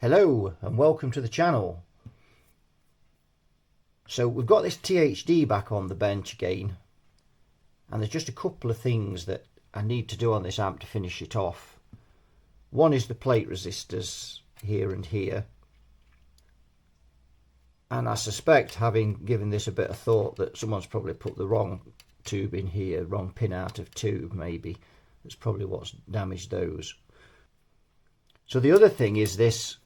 Hello and welcome to the channel. So we've got this THD back on the bench again, and there's just a couple of things that I need to do on this amp to finish it off. One is the plate resistors here and here, and I suspect, having given this a bit of thought, that someone's probably put the wrong tube in here, wrong pin out of tube maybe. That's probably what's damaged those. So the other thing is this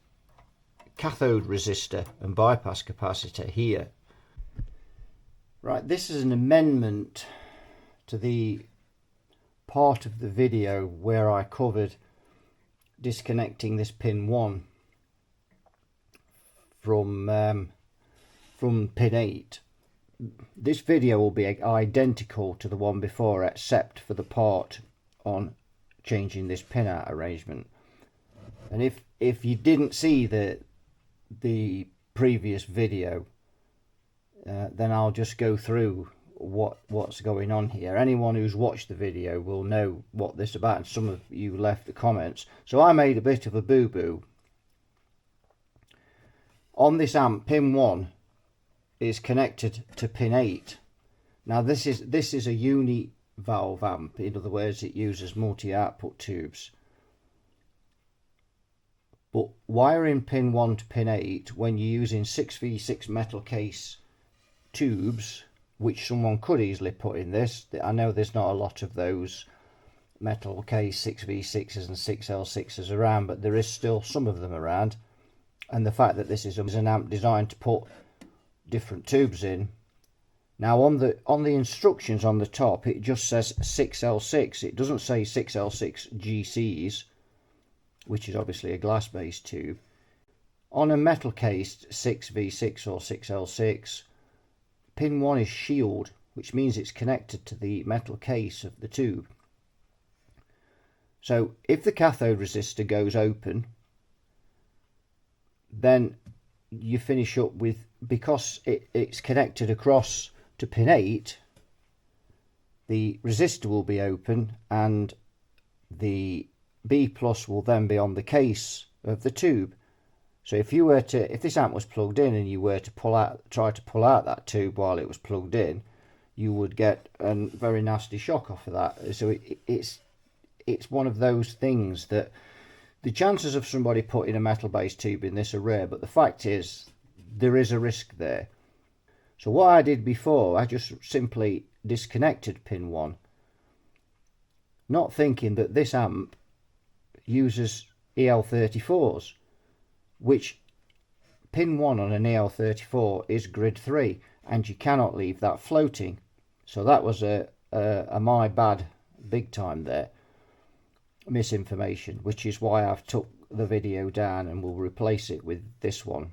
cathode resistor and bypass capacitor here. Right, this is an amendment to the part of the video where I covered disconnecting this pin 1 from pin 8. This video will be identical to the one before, except for the part on changing this pin out arrangement. And if you didn't see the previous video, then I'll just go through what's going on here. Anyone who's watched the video will know what this is about, and some of you left the comments. So I made a bit of a boo-boo. On this amp, pin 1 is connected to pin 8. Now this is a UniValve amp. In other words, it uses multi-output tubes. But wiring pin 1 to pin 8 when you're using 6v6 metal case tubes, which someone could easily put in this. I know there's not a lot of those metal case 6v6s and 6L6s around, but there is still some of them around. And the fact that this is an amp designed to put different tubes in. Now on the instructions on the top, it just says 6L6. It doesn't say 6L6 GCs, which is obviously a glass-based tube. On a metal-cased 6v6 or 6L6, pin 1 is shielded, which means it's connected to the metal case of the tube. So if the cathode resistor goes open, then you finish up with, because it's connected across to pin 8, the resistor will be open and the B plus will then be on the case of the tube. So if this amp was plugged in and you were to try to pull out that tube while it was plugged in, you would get a very nasty shock off of that. So it's one of those things that the chances of somebody putting a metal based tube in this are rare, but the fact is there is a risk there. So what I did before, I just simply disconnected pin 1, not thinking that this amp uses EL34s, which pin 1 on an EL34 is grid 3, and you cannot leave that floating. So that was a my bad big time there, misinformation, which is why I've took the video down and will replace it with this one.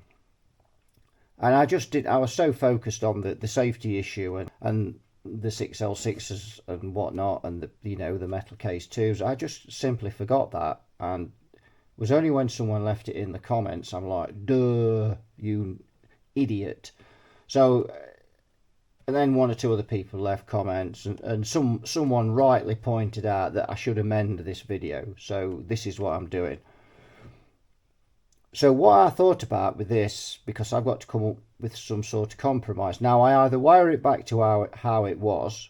And I was so focused on the safety issue and the 6L6s and whatnot, and the metal case tubes. I just simply forgot that, and it was only when someone left it in the comments I'm like, duh, you idiot. So, and then one or two other people left comments, and someone rightly pointed out that I should amend this video. So this is what I'm doing. So what I thought about with this, because I've got to come up with some sort of compromise. Now I either wire it back to how it was,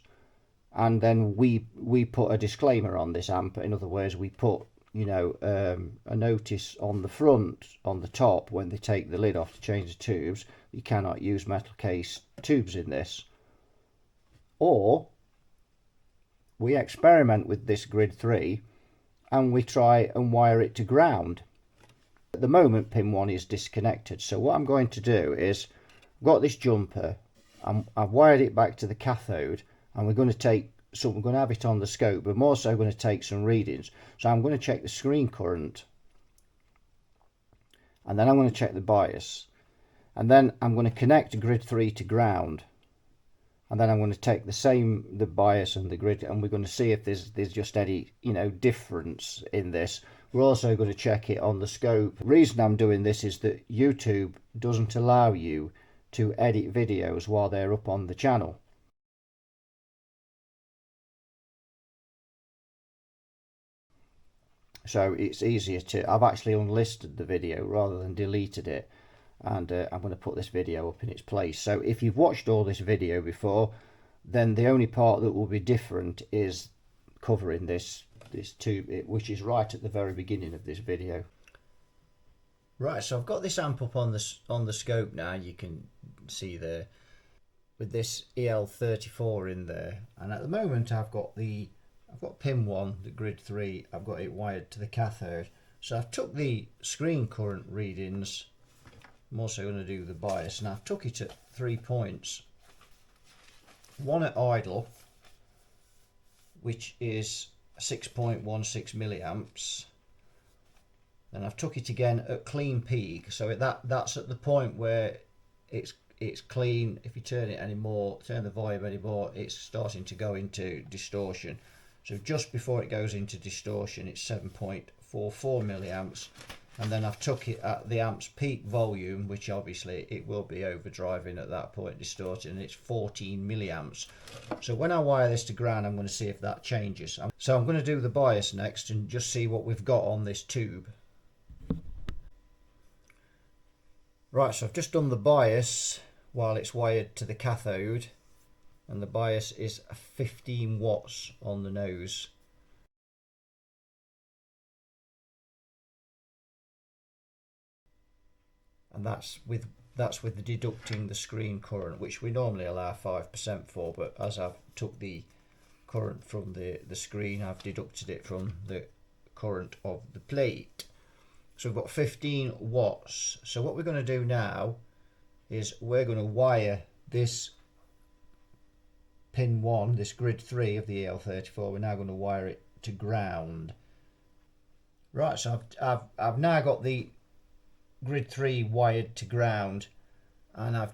and then we put a disclaimer on this amp. In other words, we put a notice on the front, on the top, when they take the lid off to change the tubes, you cannot use metal case tubes in this. Or we experiment with this grid 3 and we try and wire it to ground. At the moment pin 1 is disconnected, so what I'm going to do is, I've got this jumper, I've wired it back to the cathode, and we're going to have it on the scope, but I'm also going to take some readings. So I'm going to check the screen current, and then I'm going to check the bias, and then I'm going to connect grid 3 to ground, and then I'm going to take the bias and the grid, and we're going to see if there's just any difference in this. We're also going to check it on the scope. The reason I'm doing this is that YouTube doesn't allow you to edit videos while they're up on the channel. so it's easier to, I've actually unlisted the video rather than deleted it, and I'm going to put this video up in its place. So if you've watched all this video before, then the only part that will be different is covering this tube, which is right at the very beginning of this video. Right, so I've got this amp up on the scope now. You can see there with this EL34 in there, and at the moment I've got pin 1, the grid 3, I've got it wired to the cathode. So I've took the screen current readings. I'm also going to do the bias, and I've took it at 3 points. One at idle, which is 6.16 milliamps. Then I've took it again at clean peak, so that's at the point where it's clean. If you turn the volume anymore, it's starting to go into distortion. So just before it goes into distortion, it's 7.44 milliamps. And then I've took it at the amp's peak volume, which obviously it will be overdriving at that point, distorting, and it's 14 milliamps. So when I wire this to ground, I'm going to see if that changes. So I'm going to do the bias next and just see what we've got on this tube. Right, so I've just done the bias while it's wired to the cathode, and the bias is 15 watts on the nose. And that's with the deducting the screen current, which we normally allow 5% for, but as I've took the current from the screen, I've deducted it from the current of the plate. So we've got 15 watts. So what we're going to do now is we're going to wire this pin 1, this grid 3 of the EL34, we're now going to wire it to ground. Right, so I've now got the grid 3 wired to ground, and I've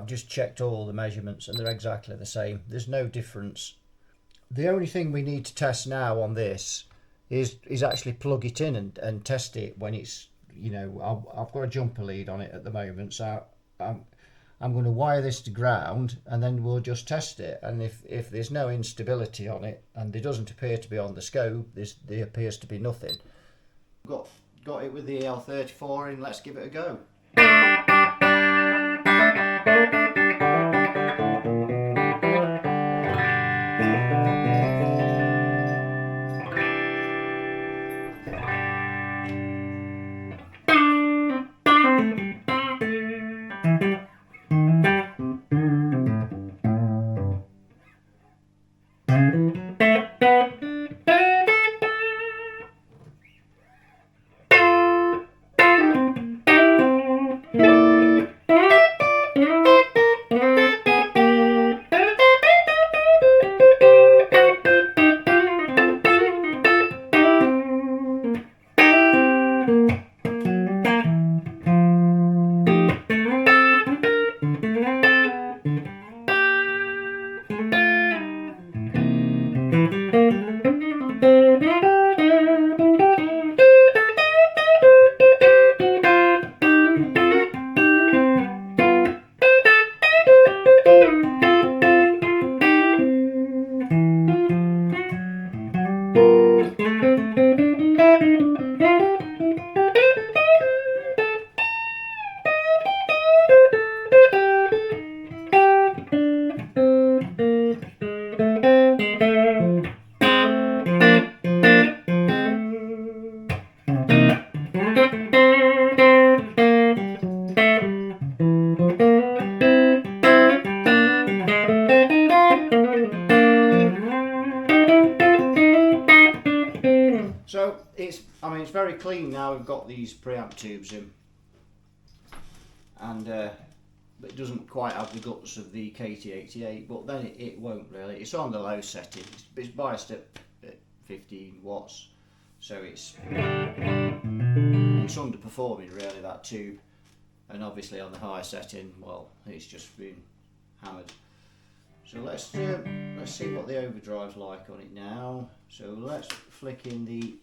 just checked all the measurements and they're exactly the same. There's no difference. The only thing we need to test now on this is actually plug it in and test it when it's, you know, I've got a jumper lead on it at the moment, so I'm going to wire this to ground and then we'll just test it. And if there's no instability on it, and there doesn't appear to be on the scope, there appears to be nothing. Got it with the EL34 in, let's give it a go. So it's very clean now. We've got these preamp tubes in, and it doesn't quite have the guts of the KT88, but then it won't really. It's on the low setting. It's biased at 15 watts, so it's underperforming really, that tube. And obviously on the high setting, well, it's just been hammered. So let's see what the overdrive's like on it now. So let's flick in the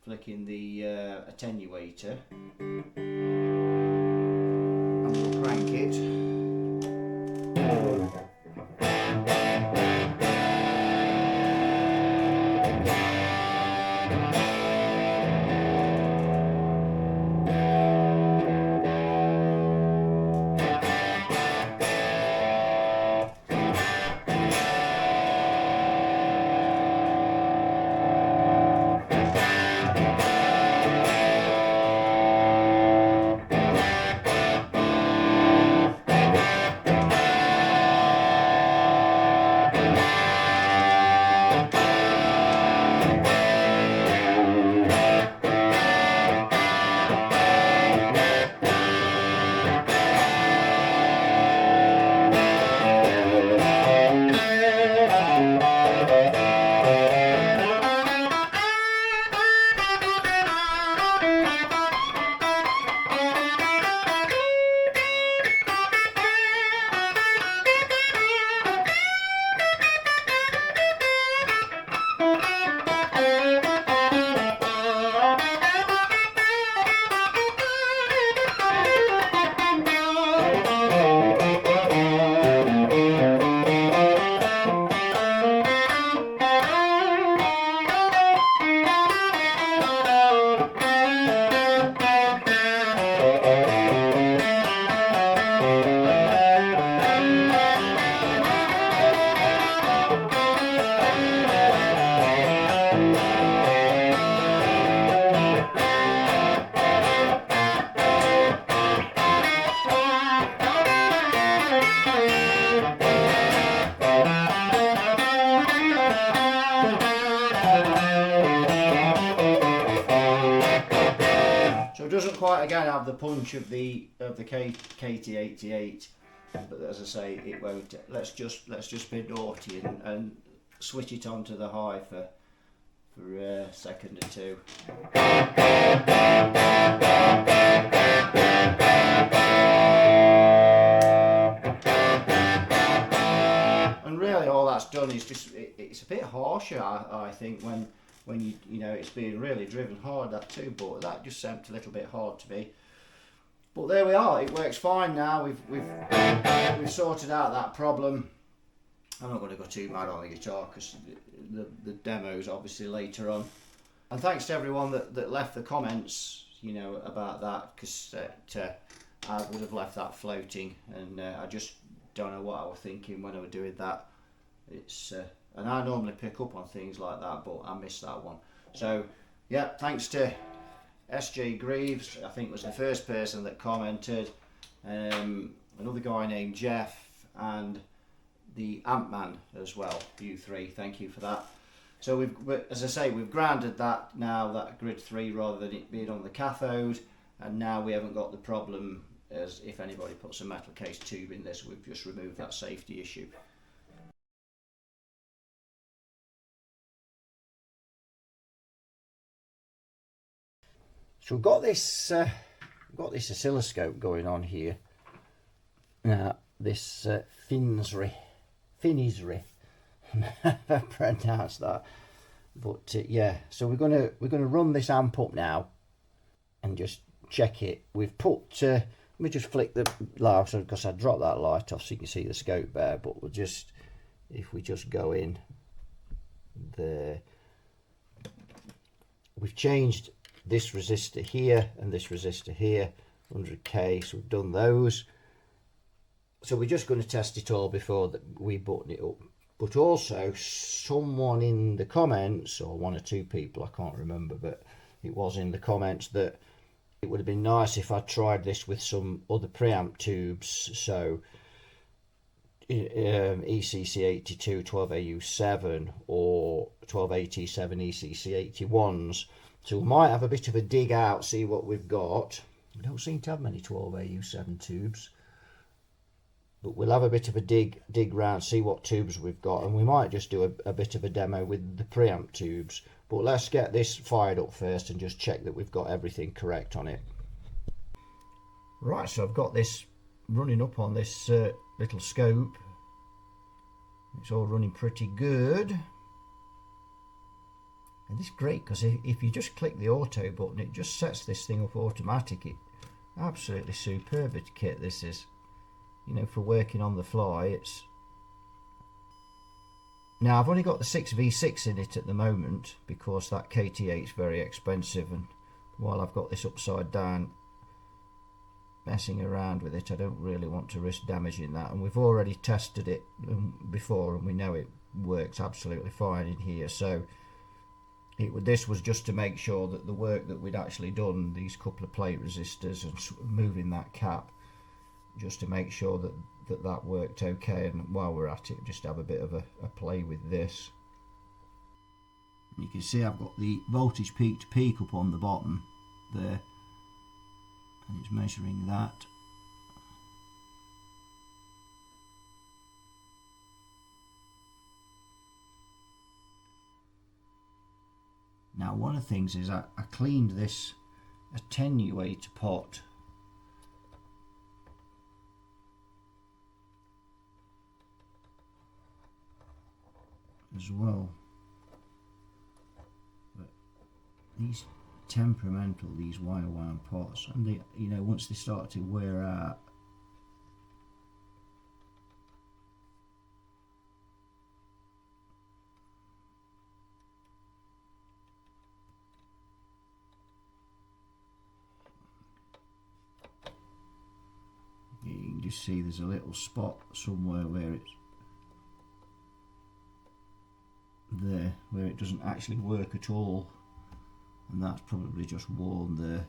attenuator, and we'll crank it. Quite again have the punch of the KT88, but as I say, it won't. Let's just be naughty and switch it on to the high for a second or two. And really, all that's done is just it's a bit harsher, I think, when you know it's being really driven hard, that too, but that just sounds a little bit hard to me. But there we are, it works fine now. We've sorted out that problem. I'm not going to go too mad on the guitar because the demo's obviously later on. And thanks to everyone that left the comments, you know, about that, because I would have left that floating, and I just don't know what I was thinking when I was doing that. It's and I normally pick up on things like that, but I missed that one. So yeah, thanks to SJ Greaves, I think was the first person that commented, another guy named Jeff, and the Ampman as well, you three, thank you for that. So as I say, we've grounded that now, that grid 3, rather than it being on the cathode, and now we haven't got the problem as if anybody puts a metal case tube in this. We've just removed that safety issue. So we've got this oscilloscope going on here. Now this Finsry, I pronounce that, but yeah. So we're gonna run this amp up now and just check it. We've put let me just flick the light, because I dropped that light off so you can see the scope there. But we'll just, if we just go in there, we've changed this resistor here and this resistor here, 100k, so we've done those. So we're just going to test it all before we button it up. But also, someone in the comments, or one or two people, I can't remember, but it was in the comments that it would have been nice if I tried this with some other preamp tubes. So ECC82 12AU7 or 12AT7 ECC81s. So we might have a bit of a dig out, see what we've got. We don't seem to have many 12AU7 tubes, but we'll have a bit of a dig round, see what tubes we've got, and we might just do a bit of a demo with the preamp tubes. But let's get this fired up first and just check that we've got everything correct on it. Right, so I've got this running up on this little scope. It's all running pretty good. And this is great, because if you just click the auto button, it just sets this thing up automatic. It absolutely superb kit, this is. You know, for working on the fly, Now I've only got the 6V6 in it at the moment because that KT8 is very expensive, and while I've got this upside down messing around with it, I don't really want to risk damaging that, and we've already tested it before and we know it works absolutely fine in here. So this was just to make sure that the work that we'd actually done, these couple of plate resistors and moving that cap, just to make sure that that worked okay. And while we're at it, just have a bit of a play with this. You can see I've got the voltage peak to peak up on the bottom there, and it's measuring that. Now one of the things is I cleaned this attenuator pot as well. But these temperamental, these wire wound pots, and they, you know, once they start to wear out, you can just see there's a little spot somewhere where it's there, where it doesn't actually work at all, and that's probably just worn there.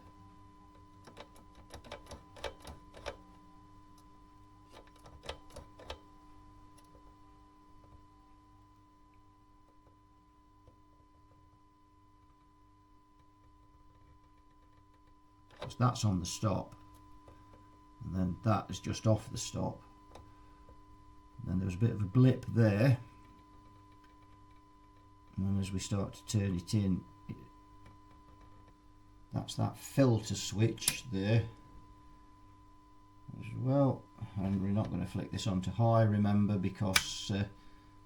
So that's on the stop, and then that is just off the stop. And then there's a bit of a blip there, and then as we start to turn it in, that's that filter switch there as well. And we're not going to flick this onto high, remember, because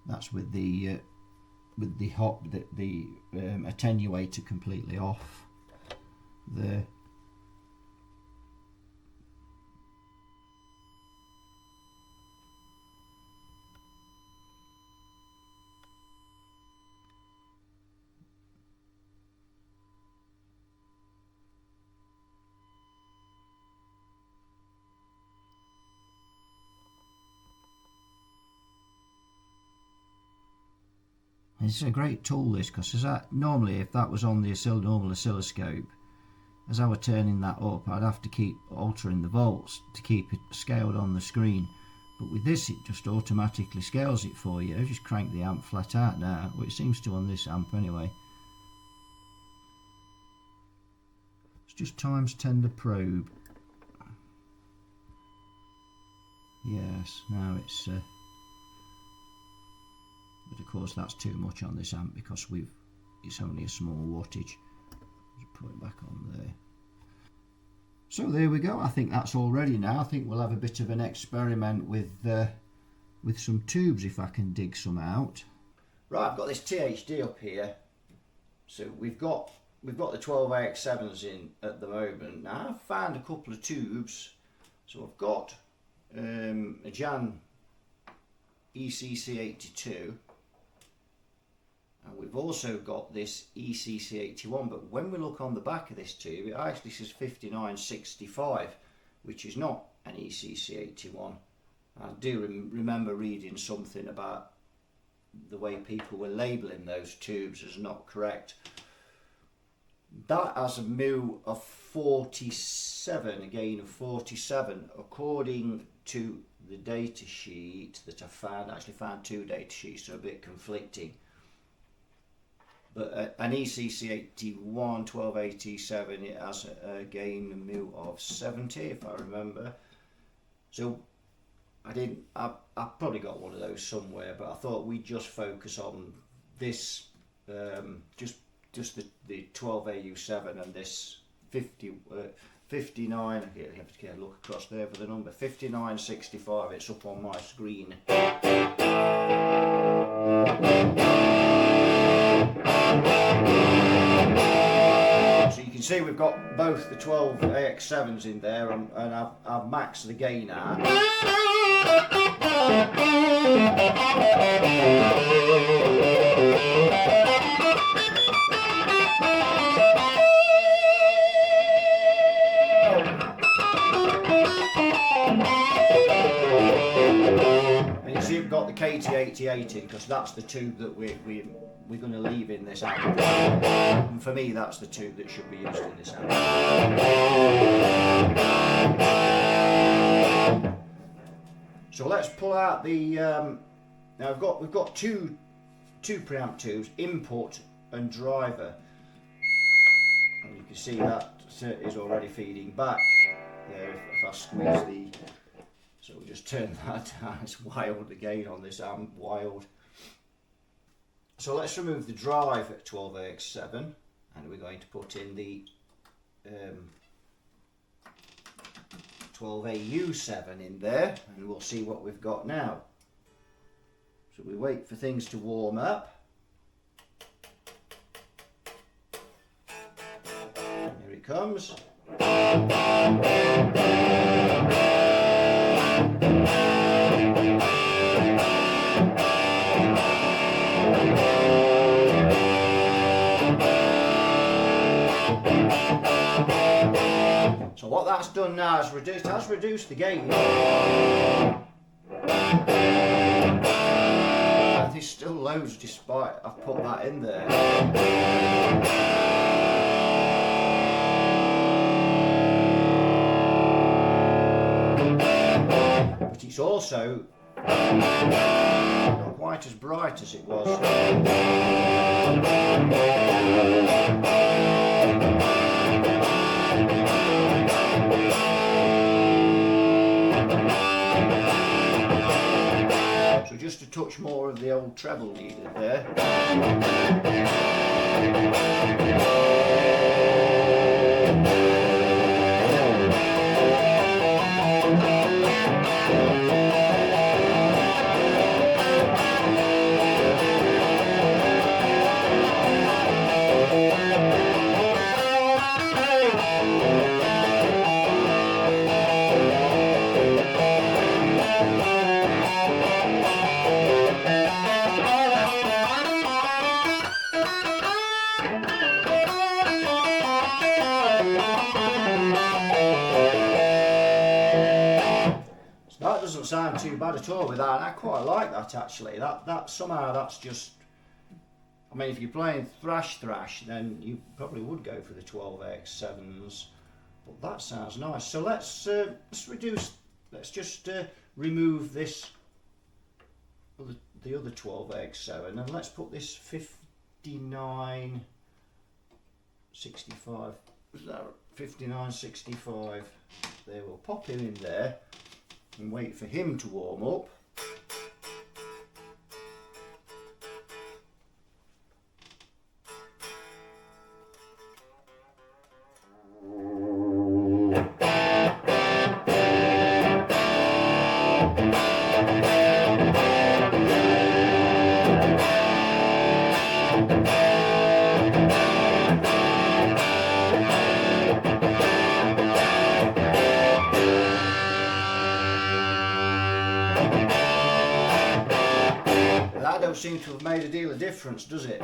that's with the attenuator completely off there. It's a great tool, this, because normally if that was on the normal oscilloscope, as I were turning that up, I'd have to keep altering the volts to keep it scaled on the screen. But with this, it just automatically scales it for you. I just crank the amp flat out now, well, it seems to on this amp anyway. It's just times 10 the probe. Yes, now it's but of course that's too much on this amp because it's only a small wattage. Just put it back on there. So there we go. I think that's all ready now. I think we'll have a bit of an experiment with some tubes if I can dig some out. Right, I've got this THD up here. So we've got the 12AX7s in at the moment. Now I've found a couple of tubes. So I've got a Jan ECC82. And we've also got this ECC81, but when we look on the back of this tube, it actually says 5965, which is not an ECC81. I do remember reading something about the way people were labelling those tubes as not correct. That has a mu of 47, a gain of 47, according to the data sheet that I found. I actually found two data sheets, so a bit conflicting. But an ECC81 1287, it has a gain mu of 70, if I remember. So I probably got one of those somewhere, but I thought we'd just focus on this, just the 12AU7 and this 59. You have to get a look across there for the number 5965. It's up on my screen. So you can see we've got both the 12 AX7s in there, and I've maxed the gain out. And you see we've got the KT88 in, because that's the tube that we're going to leave in this amp. And for me, that's the tube that should be used in this amp. So let's pull out the. Now we've got two preamp tubes, input and driver, and you can see that is already feeding back. There, if I squeeze the, so we'll just turn that down. It's wild again on this amp, wild. So let's remove the drive at 12AX7, and we're going to put in the 12AU7 in there, and we'll see what we've got now. So we wait for things to warm up. Here it comes. So what that's done now is has reduced the gain. And there's still loads despite I've put that in there. But it's also not quite as bright as it was. So just a touch more of the old treble needed there. That doesn't sound too bad at all with that, and I quite like that actually. That somehow that's just, I mean, if you're playing thrash, then you probably would go for the 12AX7s, but that sounds nice. So let's just remove this, the other 12AX7, and let's put this 5965. Was that 5965? There, we'll pop him in there and wait for him to warm up. That don't seem to have made a deal of difference, does it?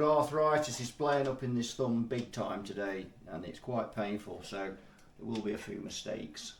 Arthritis is playing up in this thumb big time today, and it's quite painful, so there will be a few mistakes.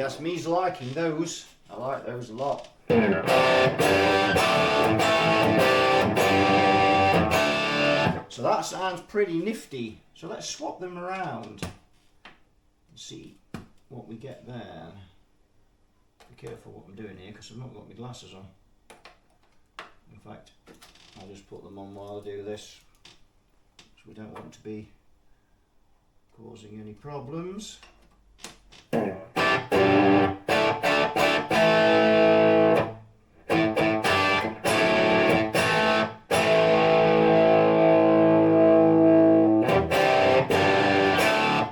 Yes, me's liking those. I like those a lot. So that sounds pretty nifty. So let's swap them around and see what we get there. Be careful what I'm doing here because I've not got my glasses on. In fact, I'll just put them on while I do this, so we don't want to be causing any problems. I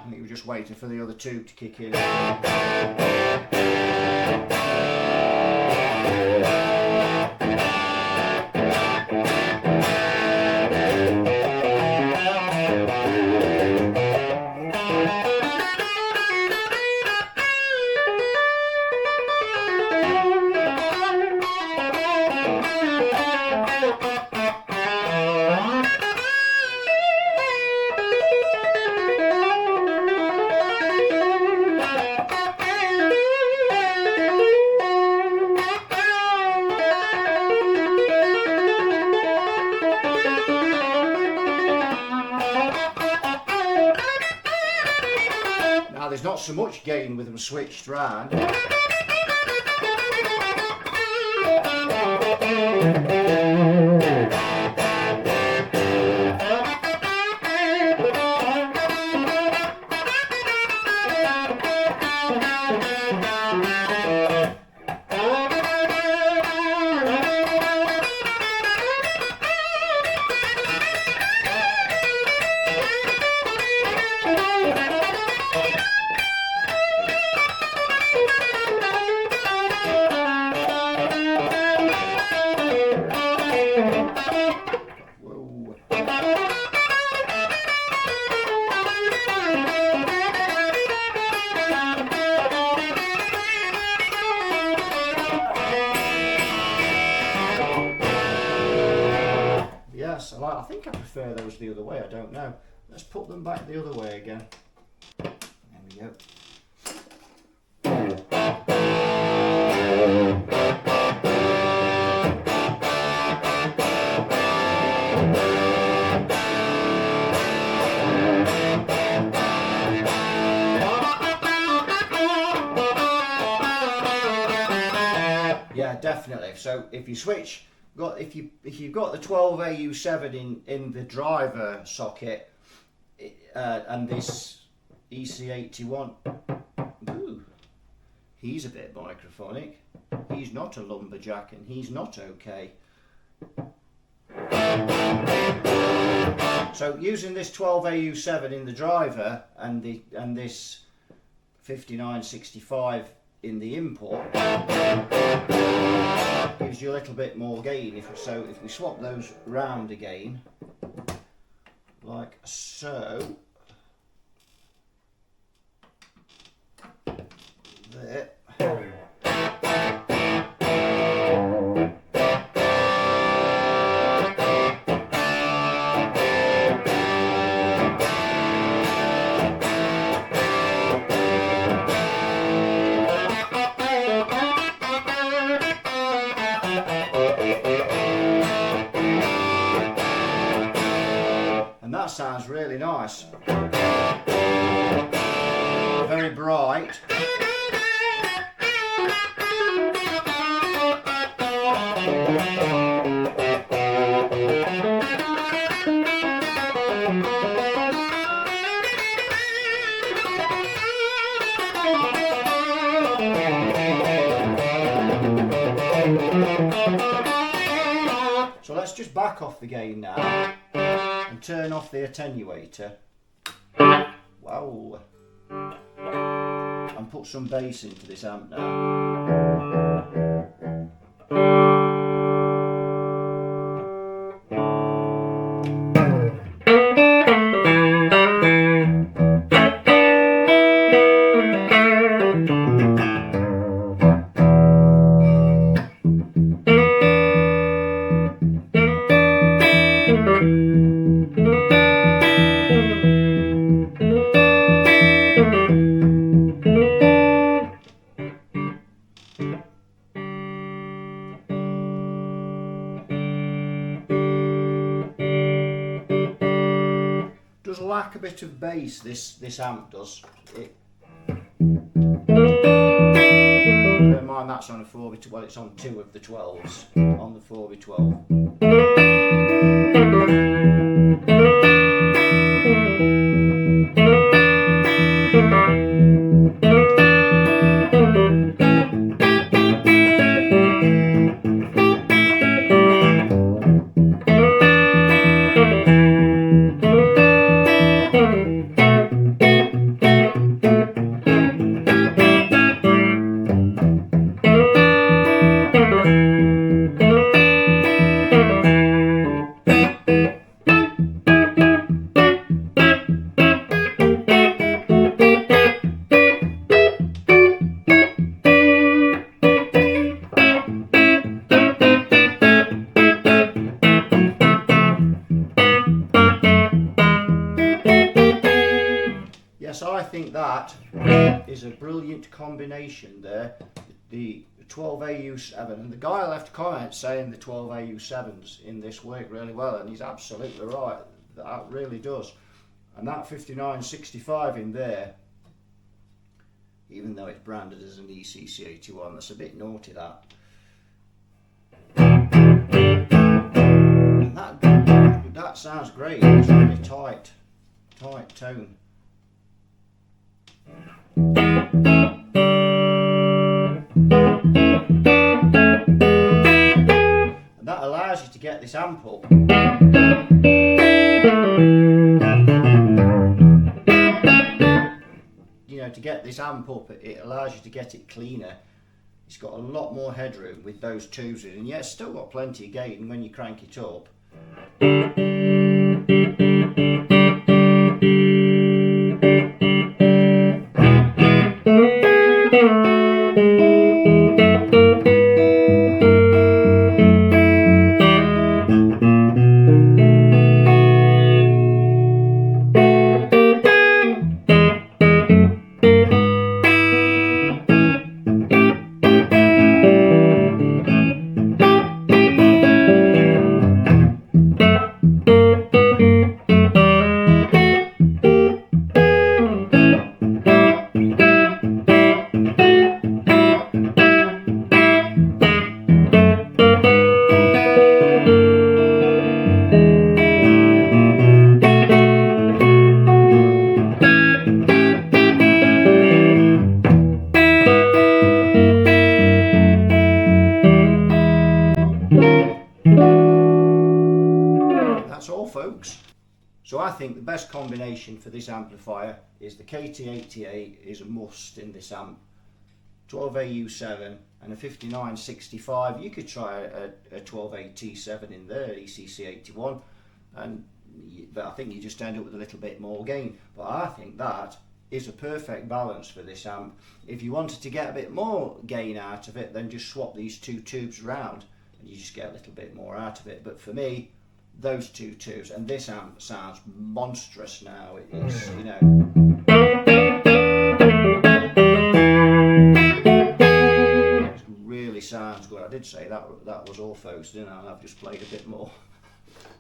think we're just waiting for the other two to kick in. There's not so much gain with them switched round. I think I prefer those the other way, I don't know. Let's put them back the other way again. There we go. Yeah, definitely. So if you switch, if you've got the 12AU7 in the driver socket and this EC81, ooh, he's a bit microphonic. He's not a lumberjack and he's not okay. So using this 12AU7 in the driver and this 5965 in the import gives you a little bit more gain. If we swap those round again, like so, there. Sounds really nice. Very bright. So let's just back off the gain now and turn off the attenuator. Wow. And put some bass into this amp now. does lack a bit of bass, this amp does. Bear in mind that's on a 4x12, well it's on 2 of the 12s, on the 4x12. Yes, I think that is a brilliant combination there, the 12AU7, and the guy left a comment saying the 12AU7s in this work really well, and he's absolutely right, that really does. And that 5965 in there, even though it's branded as an ECC81, that's a bit naughty that. And that sounds great, it's really tight tone. And that allows you to get this amp up. You know, to get this amp up, it allows you to get it cleaner. It's got a lot more headroom with those tubes in, and yet it's still got plenty of gain when you crank it up. That's all, folks. So I think the best combination for this amplifier is the KT88 is a must in this amp. 12AU7 and a 5965. You could try a 12AT7 in there, ECC81, but I think you just end up with a little bit more gain. But I think that is a perfect balance for this amp. If you wanted to get a bit more gain out of it, then just swap these two tubes around and you just get a little bit more out of it. But for me, those two tubes, and this amp sounds monstrous now. It's, you know, it really sounds good. I did say that was all, folks, didn't I? And I've just played a bit more.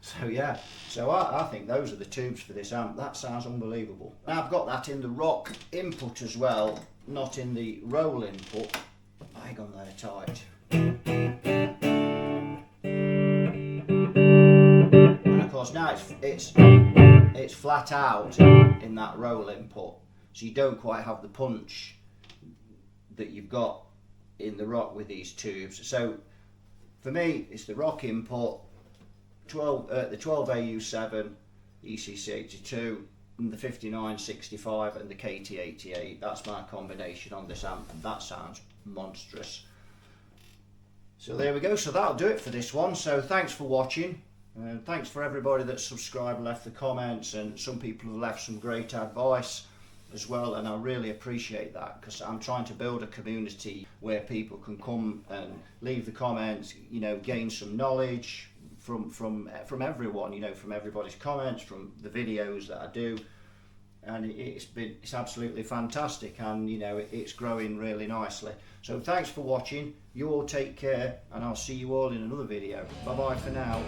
So yeah, so I think those are the tubes for this amp. That sounds unbelievable. Now I've got that in the rock input as well, not in the roll input. Hang on there, tight. Now it's flat out in that roll input, so you don't quite have the punch that you've got in the rock with these tubes. So for me, it's the rock input, the 12AU7, ECC82, and the 5965 and the KT88. That's my combination on this amp, and that sounds monstrous. So there we go. So that'll do it for this one. So thanks for watching. Thanks for everybody that subscribed, left the comments, and some people have left some great advice as well, and I really appreciate that, because I'm trying to build a community where people can come and leave the comments, you know, gain some knowledge from everyone, you know, from everybody's comments, from the videos that I do, and it's absolutely fantastic, and you know, it's growing really nicely. So thanks for watching. You all take care, and I'll see you all in another video. Bye bye for now.